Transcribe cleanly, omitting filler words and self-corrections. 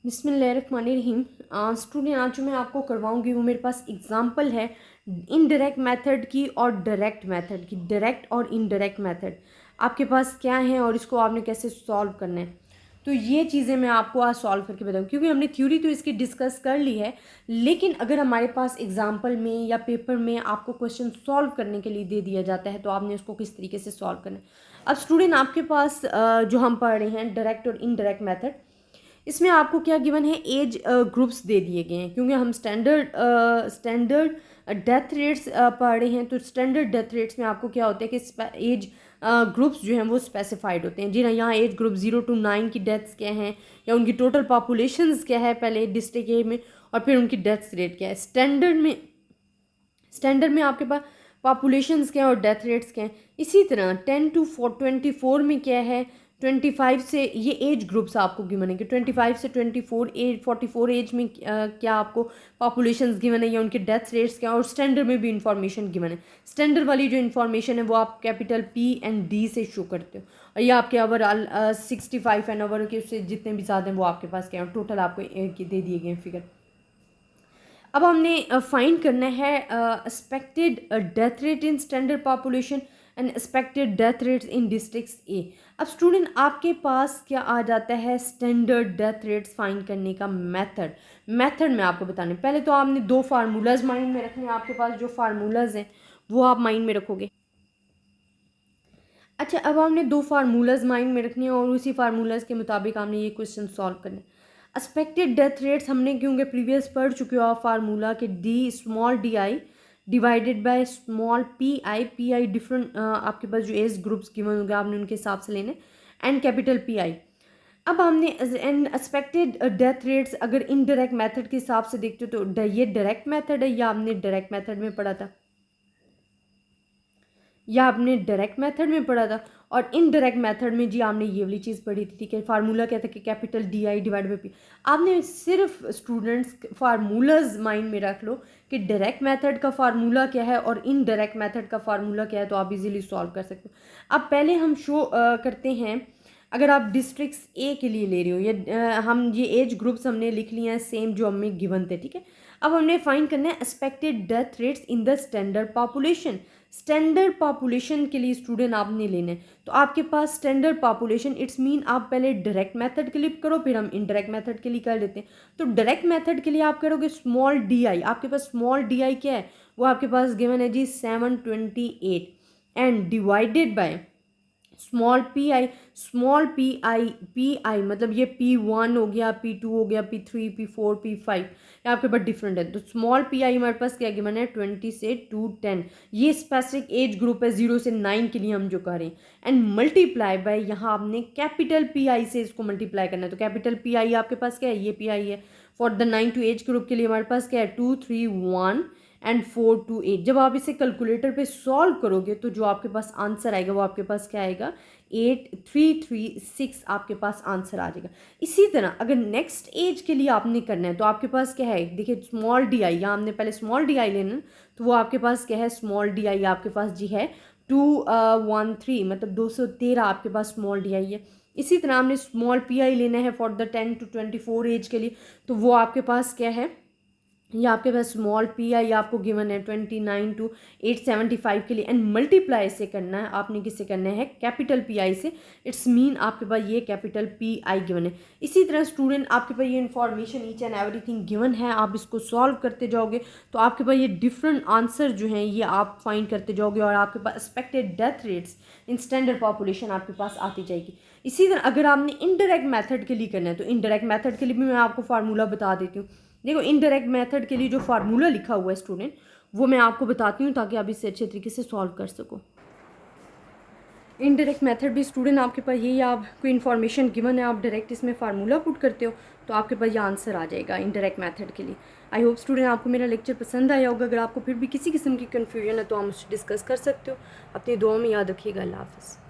बिस्मिल्लाहिर्रहमानिर्रहीम। स्टूडेंट आज जो मैं आपको करवाऊंगी वो मेरे पास एग्जांपल है इनडायरेक्ट मेथड की और डायरेक्ट मेथड की। डायरेक्ट और इनडायरेक्ट मेथड आपके पास क्या है और इसको आपने कैसे सॉल्व करना है, तो ये चीज़ें मैं आपको आज सॉल्व करके बताऊँ। क्योंकि हमने थ्योरी तो इसकी डिस्कस कर ली है, लेकिन अगर हमारे पास एग्जाम्पल में या पेपर में आपको क्वेश्चन सॉल्व करने के लिए दे दिया जाता है तो आपने उसको किस तरीके से सॉल्व करना है। अब स्टूडेंट आपके पास जो हम पढ़ रहे हैं डायरेक्ट और इनडायरेक्ट मेथड, इसमें आपको क्या गिवन है, एज ग्रुप्स दे दिए गए हैं। क्योंकि हम स्टैंडर्ड डेथ रेट्स पढ़ रहे हैं, तो स्टैंडर्ड डेथ रेट्स में आपको क्या होता है कि एज ग्रुप्स जो हैं वो स्पेसिफाइड होते हैं। जी ना, यहाँ एज ग्रुप 0 to 9 की डेथ्स क्या हैं या उनकी टोटल पॉपुलेशंस क्या है पहले डिस्ट्रिक्ट ए में, और फिर उनकी डेथ रेट क्या है। स्टैंडर्ड में आपके पास पॉपुलेशंस क्या है और डेथ रेट्स क्या हैं। इसी तरह 10 to 24 में क्या है, 25 से ये एज ग्रुप्स आपको गिवन है कि 25 से 44 एज में क्या आपको पॉपुलेशंस गिवन है या उनके डेथ रेट्स क्या है। और स्टैंडर्ड में भी इंफॉर्मेशन गिवन है। स्टैंडर्ड वाली जो इन्फॉर्मेशन है वो आप कैपिटल P and D से शो करते हो, और ये आपके ओवरऑल 65 एंड ओवर के उससे जितने भी ज़्यादा हैं वो आपके पास क्या है, टोटल आपको दे दिए गए फिगर। अब हमने फाइंड करना है expected death rate in standard population and expected death rates in districts A. अब स्टूडेंट आपके पास क्या आ जाता है, स्टैंडर्ड डेथ रेट्स फाइंड करने का मेथड मैं आपको बताने। पहले तो आपने दो फार्मूलाज माइंड में रखने हैं। आपके पास जो फार्मूलाज हैं वो आप माइंड में रखोगे। अच्छा, अब हमने दो फार्मूलाज माइंड में रखने हैं और उसी फार्मूलाज के मुताबिक हमने ये क्वेश्चन सॉल्व करना है। एक्सपेक्टेड डेथ रेट्स हमने क्योंकि प्रीवियस पढ़ चुके हो आप फार्मूला के D divided by small P I different आपके पास जो एज ग्रुप्स गिवन होंगे आपने उनके हिसाब से लेने, एंड कैपिटल PI। अब हमने एंड एक्सपेक्टेड डेथ रेट्स अगर इनडायरेक्ट मेथड के हिसाब से देखते हो तो ये डायरेक्ट मेथड है या हमने डायरेक्ट मेथड में पढ़ा था, या आपने डायरेक्ट मेथड में पढ़ा था। और इनडायरेक्ट मेथड में जी आपने ये वाली चीज़ पढ़ी थी, ठीक है। फार्मूला क्या था कि capital DI divide by P। आपने सिर्फ स्टूडेंट्स फार्मूलाज माइंड में रख लो कि डायरेक्ट मेथड का फार्मूला क्या है और इनडायरेक्ट मेथड का फार्मूला क्या है, तो आप इजीली सॉल्व कर सकते हो। अब पहले हम शो करते हैं, अगर आप डिस्ट्रिक्ट्स ए के लिए ले रहे हो, ये हम ये एज ग्रुप्स हमने लिख लिए हैं सेम जो हमें गिवन थे, ठीक है। अब हमने फाइंड करना है expected death rates in the standard population. Standard population के लिए स्टूडेंट आपने लेना है, तो आपके पास स्टैंडर्ड पॉपुलेशन इट्स मीन आप पहले डायरेक्ट मेथड के लिए करो, फिर हम इनडायरेक्ट मेथड के लिए कर लेते हैं। तो डायरेक्ट मेथड के लिए आप करोगे स्मॉल DI। आपके पास स्मॉल DI क्या है, वो आपके पास गिवन है जी 728 and divided by small P I मतलब ये P1 हो गया, P2 हो गया, P3, P4, P5, ये आपके पास डिफरेंट है। तो स्मॉल PI हमारे पास क्या गिवन है 20 से 210। ये स्पेसिफिक एज ग्रुप है 0 से 9 के लिए हम जो कर रहे हैं, एंड मल्टीप्लाई बाय यहाँ आपने कैपिटल PI से इसको मल्टीप्लाई करना है। तो कैपिटल PI आपके पास क्या है, ये PI है। For the 9 to age group के लिए हमारे पास क्या है 231 एंड 428। जब आप इसे कैलकुलेटर पे सॉल्व करोगे तो जो आपके पास आंसर आएगा वो आपके पास क्या आएगा 8336 आपके पास आंसर आ जाएगा। इसी तरह अगर नेक्स्ट एज के लिए आपने करना है तो आपके पास क्या है, देखिए स्मॉल DI, यहाँ हमने पहले स्मॉल DI लेना, तो वो आपके पास क्या है, स्मॉल DI आपके पास जी है 213 मतलब 213 आपके पास स्मॉल DI है। इसी तरह हमने स्मॉल PI लेना है फॉर द 10 to 24 एज के लिए, तो वो आपके पास क्या है, ये आपके पास स्मॉल PI आपको गिवन है 29 to 875 के लिए, एंड मल्टीप्लाई से करना है आपने, किससे करना है, कैपिटल PI से। इट्स मीन आपके पास ये कैपिटल PI गिवन है। इसी तरह स्टूडेंट आपके पास ये information each and everything given है, आप इसको सॉल्व करते जाओगे तो आपके पास ये डिफरेंट आंसर जो हैं ये आप फाइंड करते जाओगे, और आपके पास expected death rates in standard population आपके पास आती जाएगी। इसी तरह अगर आपने इनडायरेक्ट मेथड के लिए करना है तो इनडायरेक्ट मेथड के लिए भी मैं आपको फार्मूला बता देती हूँ। देखो इनडायरेक्ट मेथड के लिए जो फार्मूला लिखा हुआ है स्टूडेंट, वो मैं आपको बताती हूँ ताकि आप इसे अच्छे तरीके से सॉल्व कर सको। इनडायरेक्ट मेथड भी स्टूडेंट आपके पास यही, आप कोई इन्फॉर्मेशन गिवन है आप डायरेक्ट इसमें फार्मूला पुट करते हो तो आपके पास ये आंसर आ जाएगा इनडायरेक्ट मेथड के लिए। आई होप स्टूडेंट आपको मेरा लेक्चर पसंद आया होगा। अगर आपको फिर भी किसी किस्म की कन्फ्यूजन है तो आप मुझसे डिस्कस कर सकते हो। अपनी दुआ में याद रखिएगा। अल्लाह हाफ़िज़।